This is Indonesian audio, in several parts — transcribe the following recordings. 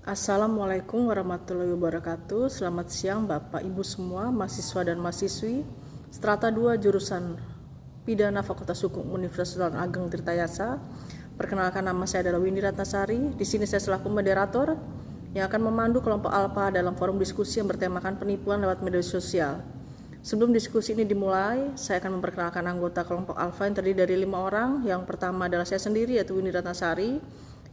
Assalamualaikum warahmatullahi wabarakatuh. Selamat siang Bapak Ibu semua, mahasiswa dan mahasiswi Strata 2 jurusan Pidana Fakultas Hukum Universitas Ageng Tirtayasa. Perkenalkan, nama saya adalah Windy Ratnasari. Di sini saya selaku moderator yang akan memandu kelompok Alpha dalam forum diskusi yang bertemakan penipuan lewat media sosial. Sebelum diskusi ini dimulai, saya akan memperkenalkan anggota kelompok Alpha yang terdiri dari 5 orang. Yang pertama adalah saya sendiri, yaitu Windy Ratnasari.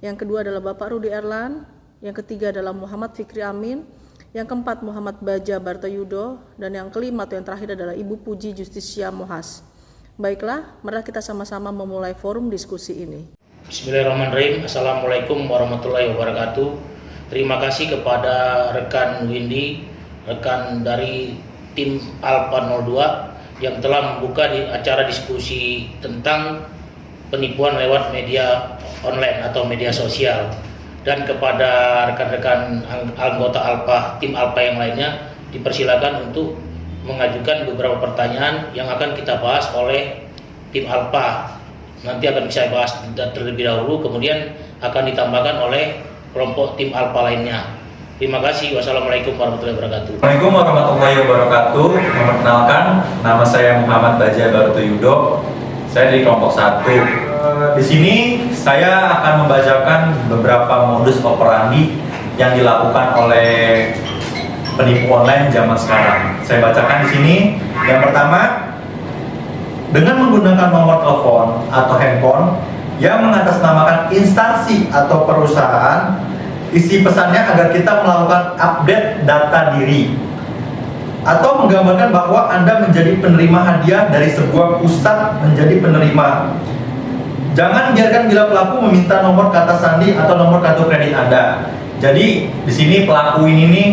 Yang kedua adalah Bapak Rudi Erlan. Yang ketiga adalah Muhammad Fikri Amin. Yang keempat Muhammad Baja Bartoyudo. Dan yang kelima atau yang terakhir adalah Ibu Puji Justisia Mohas. Baiklah, mari kita sama-sama memulai forum diskusi ini. Bismillahirrahmanirrahim. Assalamualaikum warahmatullahi wabarakatuh. Terima kasih kepada rekan Windy, rekan dari tim Alpha 02 yang telah membuka di acara diskusi tentang penipuan lewat media online atau media sosial. Dan kepada rekan-rekan anggota Alpha, tim Alpha yang lainnya, dipersilakan untuk mengajukan beberapa pertanyaan yang akan kita bahas oleh tim Alpha. Nanti akan saya bahas terlebih dahulu, kemudian akan ditambahkan oleh kelompok tim Alpha lainnya. Terima kasih. Wassalamualaikum warahmatullahi wabarakatuh. Assalamualaikum warahmatullahi wabarakatuh. Memperkenalkan, nama saya Muhammad Baja Bartoyudo. Saya dari kelompok 1. Di sini saya akan membacakan beberapa modus operandi yang dilakukan oleh penipu online zaman sekarang. Saya bacakan di sini. Yang pertama, dengan menggunakan nomor telepon atau handphone yang mengatasnamakan instansi atau perusahaan, isi pesannya agar kita melakukan update data diri atau menggambarkan bahwa Anda menjadi penerima hadiah dari sebuah pusat menjadi penerima. Jangan biarkan bila pelaku meminta nomor kata sandi atau nomor kartu kredit Anda. Jadi di sini pelaku ini nih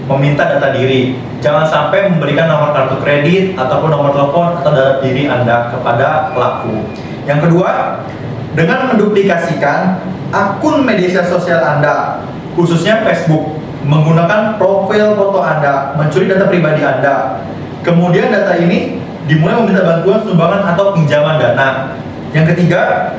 meminta data diri. Jangan sampai memberikan nomor kartu kredit ataupun nomor telepon atau data diri Anda kepada pelaku. Yang kedua, dengan menduplikasikan akun media sosial Anda, khususnya Facebook, menggunakan profil foto Anda, mencuri data pribadi Anda. Kemudian data ini dimulai meminta bantuan sumbangan atau pinjaman dana. Yang ketiga,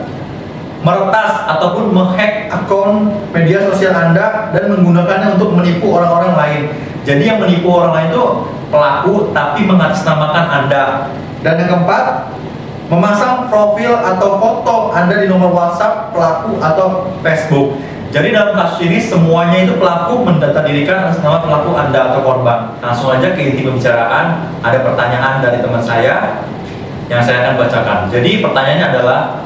meretas ataupun menghack akun media sosial Anda dan menggunakannya untuk menipu orang-orang lain. Jadi yang menipu orang lain itu pelaku tapi mengatasnamakan Anda. Dan yang keempat, memasang profil atau foto Anda di nomor WhatsApp pelaku atau Facebook. Jadi dalam kasus ini semuanya itu pelaku mendatadirikan atas nama pelaku Anda atau korban. Langsung aja ke inti pembicaraan. Ada pertanyaan dari teman saya yang saya akan bacakan. Jadi pertanyaannya adalah,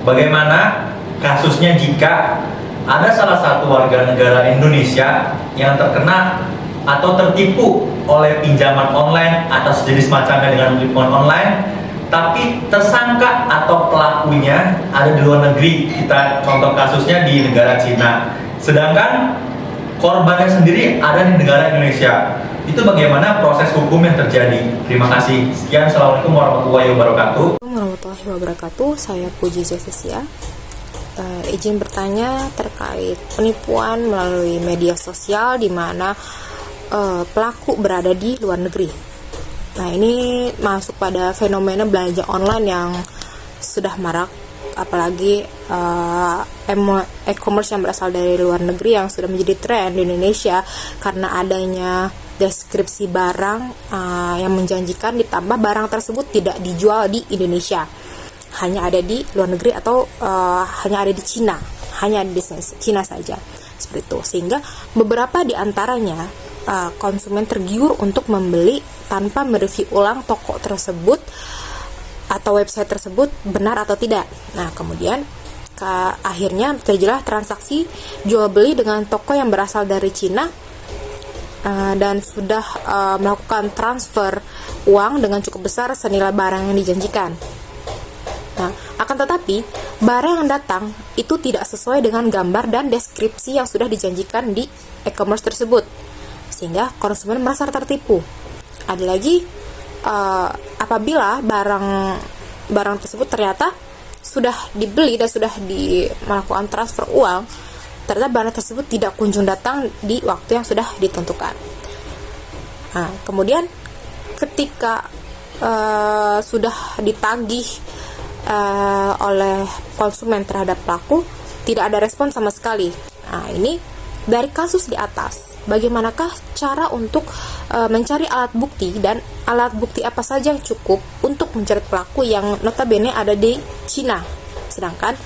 bagaimana kasusnya jika ada salah satu warga negara Indonesia yang terkena atau tertipu oleh pinjaman online atau sejenis macamnya dengan penipuan online, tapi tersangka atau pelakunya ada di luar negeri. Kita contoh kasusnya di negara Cina, sedangkan korbannya sendiri ada di negara Indonesia. Itu bagaimana proses hukum yang terjadi? Terima kasih. Sekian. Assalamualaikum warahmatullahi wabarakatuh. Warahmatullahi wabarakatuh. Saya Puji Justisia. Izin bertanya terkait penipuan melalui media sosial di mana pelaku berada di luar negeri. Nah, ini masuk pada fenomena belanja online yang sudah marak, apalagi e-commerce yang berasal dari luar negeri yang sudah menjadi tren di Indonesia karena adanya deskripsi barang yang menjanjikan, ditambah barang tersebut tidak dijual di Indonesia, hanya ada di luar negeri atau hanya ada di Cina, hanya di Cina saja, seperti itu. Sehingga beberapa di antaranya konsumen tergiur untuk membeli tanpa mereview ulang toko tersebut atau website tersebut benar atau tidak. Nah, kemudian akhirnya terjadilah transaksi jual beli dengan toko yang berasal dari Cina dan sudah melakukan transfer uang dengan cukup besar senilai barang yang dijanjikan. Nah, akan tetapi barang yang datang itu tidak sesuai dengan gambar dan deskripsi yang sudah dijanjikan di e-commerce tersebut, sehingga konsumen merasa tertipu. Ada lagi, apabila barang tersebut ternyata sudah dibeli dan sudah melakukan transfer uang, ternyata barang tersebut tidak kunjung datang di waktu yang sudah ditentukan. Nah, kemudian ketika sudah ditagih oleh konsumen terhadap pelaku, tidak ada respon sama sekali. Nah, ini dari kasus di atas, bagaimanakah cara untuk mencari alat bukti dan alat bukti apa saja yang cukup untuk menjerat pelaku yang notabene ada di Cina, sedangkan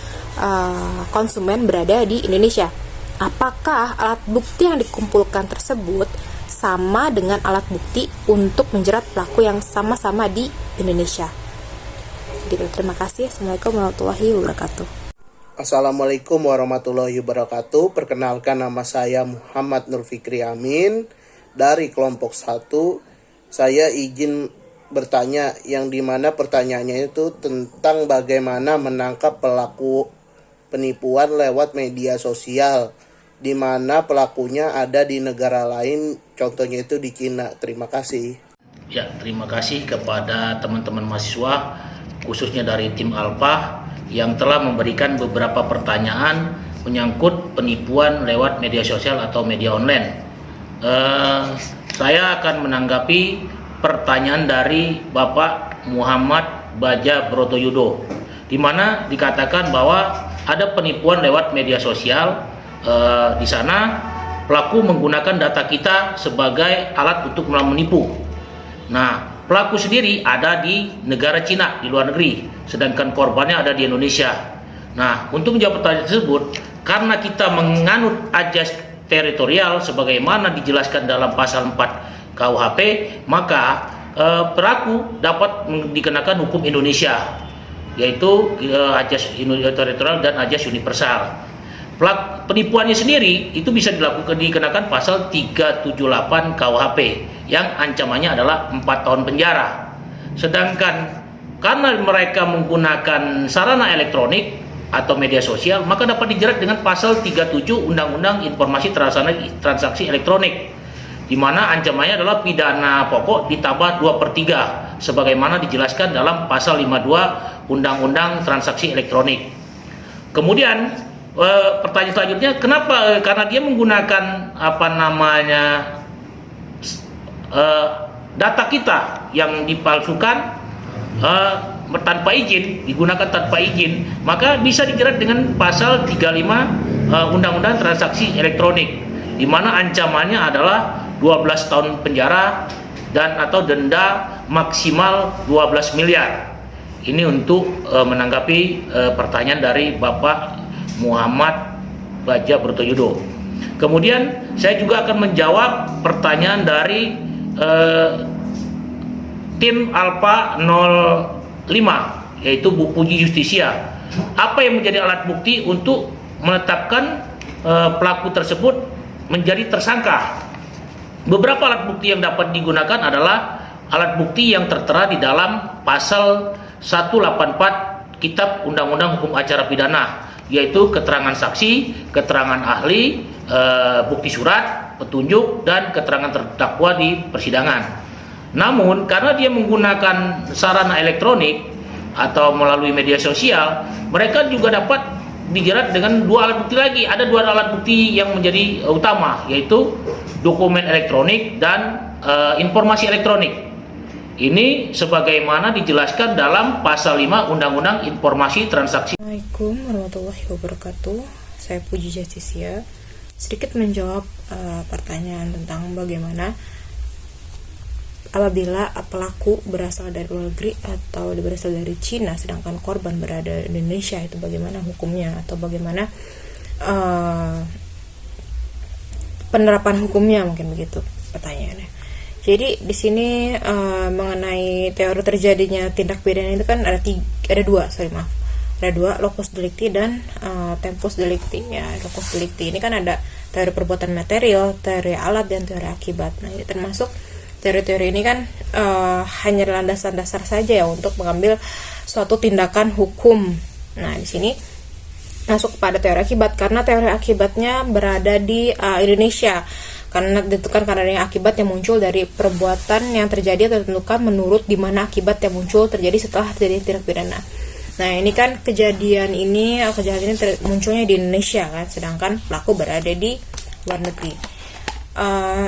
konsumen berada di Indonesia. Apakah alat bukti yang dikumpulkan tersebut sama dengan alat bukti untuk menjerat pelaku yang sama-sama di Indonesia? Gitu. Terima kasih. Assalamualaikum warahmatullahi wabarakatuh. Assalamualaikum warahmatullahi wabarakatuh. Perkenalkan, nama saya Muhammad Nur Fikri Amin dari kelompok 1. Saya izin bertanya, yang dimana pertanyaannya itu tentang bagaimana menangkap pelaku penipuan lewat media sosial, di mana pelakunya ada di negara lain, contohnya itu di Cina. Terima kasih. Ya, terima kasih kepada teman-teman mahasiswa, khususnya dari tim Alpha, yang telah memberikan beberapa pertanyaan menyangkut penipuan lewat media sosial atau media online. Saya akan menanggapi pertanyaan dari Bapak Muhammad Baja Brotoyudo, di mana dikatakan bahwa ada penipuan lewat media sosial. Di sana pelaku menggunakan data kita sebagai alat untuk menipu. Nah, pelaku sendiri ada di negara Cina, di luar negeri, sedangkan korbannya ada di Indonesia. Nah, untuk menjawab pertanyaan tersebut, karena kita menganut ajas teritorial sebagaimana dijelaskan dalam pasal 4 KUHP, maka pelaku dapat dikenakan hukum Indonesia, yaitu ajas teritorial dan ajas universal. Penipuannya sendiri itu bisa dikenakan pasal 378 KUHP yang ancamannya adalah 4 tahun penjara. Sedangkan karena mereka menggunakan sarana elektronik atau media sosial, maka dapat dijerat dengan pasal 37 Undang-Undang Informasi Transaksi Elektronik, di mana ancamannya adalah pidana pokok ditambah 2/3 sebagaimana dijelaskan dalam pasal 52 Undang-Undang Transaksi Elektronik. Kemudian pertanyaan selanjutnya, kenapa? Karena dia menggunakan data kita yang dipalsukan tanpa izin, digunakan tanpa izin, maka bisa dijerat dengan pasal 35 Undang-Undang Transaksi Elektronik, di mana ancamannya adalah 12 tahun penjara dan atau denda maksimal 12 miliar. Ini untuk menanggapi pertanyaan dari Bapak Muhammad Baja Brotoyudo. Kemudian saya juga akan menjawab pertanyaan dari tim Alpha 05, yaitu Bu Puji Justisia. Apa yang menjadi alat bukti untuk menetapkan pelaku tersebut menjadi tersangka? Beberapa alat bukti yang dapat digunakan adalah alat bukti yang tertera di dalam pasal 184 Kitab Undang-Undang Hukum Acara Pidana, yaitu keterangan saksi, keterangan ahli, bukti surat, petunjuk, dan keterangan terdakwa di persidangan. Namun karena dia menggunakan sarana elektronik atau melalui media sosial, mereka juga dapat dijerat dengan 2 alat bukti lagi. Ada 2 alat bukti yang menjadi utama, yaitu dokumen elektronik dan informasi elektronik. Ini sebagaimana dijelaskan dalam pasal 5 Undang-Undang Informasi Transaksi. Assalamualaikum warahmatullahi wabarakatuh. Saya Puji Justisia. Sedikit menjawab pertanyaan tentang bagaimana apabila pelaku berasal dari luar negeri atau berasal dari Cina, sedangkan korban berada di Indonesia, itu bagaimana hukumnya atau bagaimana penerapan hukumnya, mungkin begitu pertanyaannya. Jadi di sini mengenai teori terjadinya tindak pidana itu kan ada 2 locus delicti dan tempus delicti. Ya, locus delicti ini kan ada teori perbuatan material, teori alat, dan teori akibat. Nah, ini termasuk teori-teori ini kan hanya landasan-dasar saja ya untuk mengambil suatu tindakan hukum. Nah, di sini masuk pada teori akibat karena teori akibatnya berada di Indonesia. Karena ditentukan karena adanya akibat yang muncul dari perbuatan yang terjadi atau ditentukan menurut di mana akibat yang muncul terjadi setelah terjadi tindak pidana. Nah, ini kan kejadian ini munculnya di Indonesia kan, sedangkan pelaku berada di luar negeri.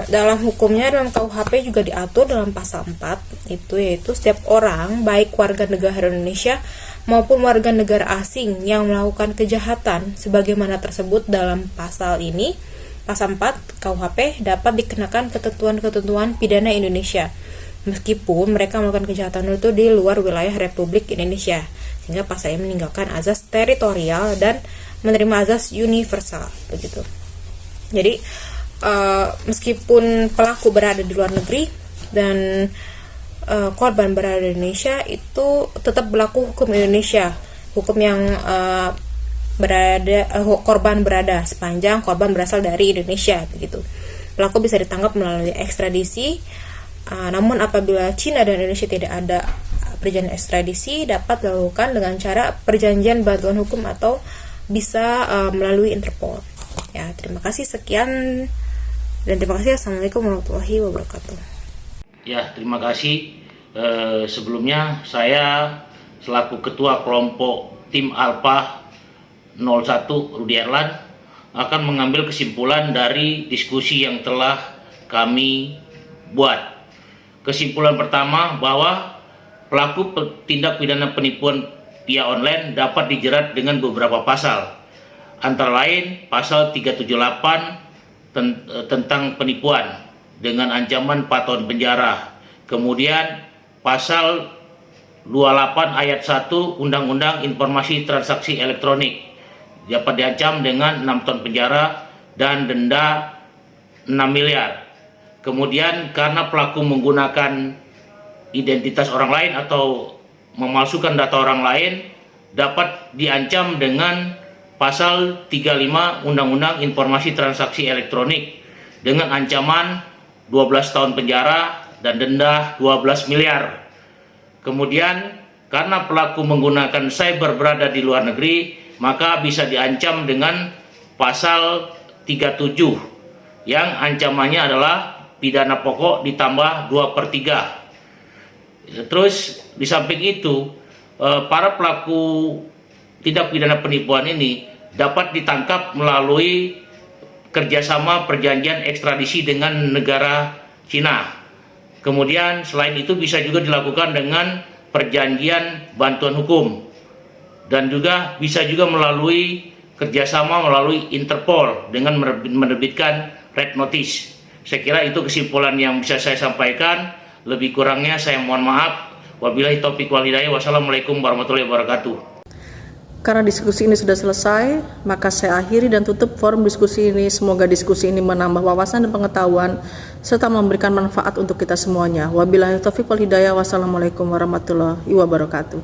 Dalam hukumnya, dalam KUHP juga diatur dalam pasal 4 itu, yaitu setiap orang baik warga negara Indonesia maupun warga negara asing yang melakukan kejahatan sebagaimana tersebut dalam pasal ini Pasal 4 KUHP dapat dikenakan ketentuan-ketentuan pidana Indonesia meskipun mereka melakukan kejahatan itu di luar wilayah Republik Indonesia, sehingga pasal ini meninggalkan azas teritorial dan menerima azas universal begitu. Jadi meskipun pelaku berada di luar negeri dan korban berada di Indonesia, itu tetap berlaku hukum Indonesia, hukum yang korban berada sepanjang korban berasal dari Indonesia begitu. Pelaku bisa ditangkap melalui ekstradisi. Namun apabila Cina dan Indonesia tidak ada perjanjian ekstradisi, dapat dilakukan dengan cara perjanjian bantuan hukum atau bisa melalui Interpol. Ya, terima kasih, sekian dan terima kasih. Assalamualaikum warahmatullahi wabarakatuh. Ya, terima kasih. Sebelumnya saya selaku ketua kelompok tim Alpha 01 Rudi Erlan akan mengambil kesimpulan dari diskusi yang telah kami buat. Kesimpulan pertama bahwa pelaku tindak pidana penipuan via online dapat dijerat dengan beberapa pasal, antara lain pasal 378 tentang penipuan dengan ancaman 4 tahun penjara, kemudian pasal 28 ayat 1 Undang-Undang Informasi Transaksi Elektronik dapat diancam dengan 6 tahun penjara dan denda 6 miliar. Kemudian karena pelaku menggunakan identitas orang lain atau memalsukan data orang lain, dapat diancam dengan pasal 35 Undang-Undang Informasi Transaksi Elektronik dengan ancaman 12 tahun penjara dan denda 12 miliar. Kemudian karena pelaku menggunakan cyber berada di luar negeri, maka bisa diancam dengan pasal 37 yang ancamannya adalah pidana pokok ditambah 2/3. Terus di samping itu, para pelaku tindak pidana penipuan ini dapat ditangkap melalui kerjasama perjanjian ekstradisi dengan negara Cina. Kemudian selain itu bisa juga dilakukan dengan perjanjian bantuan hukum, dan juga bisa juga melalui kerjasama melalui Interpol dengan menerbitkan red notice. Saya kira itu kesimpulan yang bisa saya sampaikan. Lebih kurangnya saya mohon maaf. Wabillahi taufiq wal hidayah. Wassalamualaikum warahmatullahi wabarakatuh. Karena diskusi ini sudah selesai, maka saya akhiri dan tutup forum diskusi ini. Semoga diskusi ini menambah wawasan dan pengetahuan serta memberikan manfaat untuk kita semuanya. Wabillahi taufiq wal hidayah. Wassalamualaikum warahmatullahi wabarakatuh.